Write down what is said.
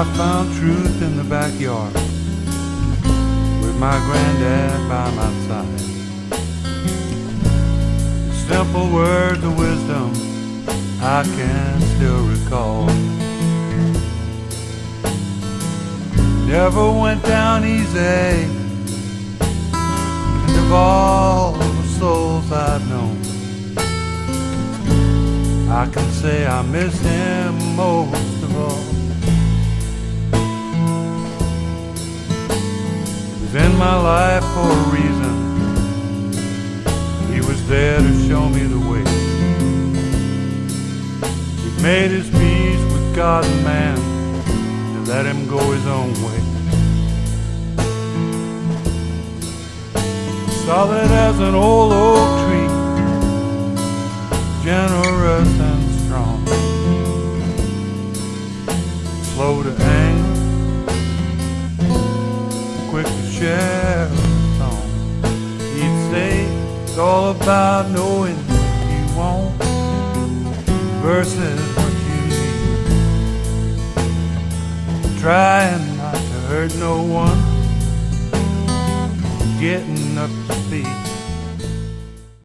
I found truth in the backyard with my granddad by my side. Simple words of wisdom I can still recall. Never went down easy, and of all the souls I've known, I can say I miss him most of all. He was in my life for a reason. He was there to show me the way. He made his peace with God and man, and let him go his own way. Solid as an old oak tree, generous and strong, slow to anger, quick to share a song. He'd say it's all about knowing what you want versus what you need, trying not to hurt no one, getting up to speed.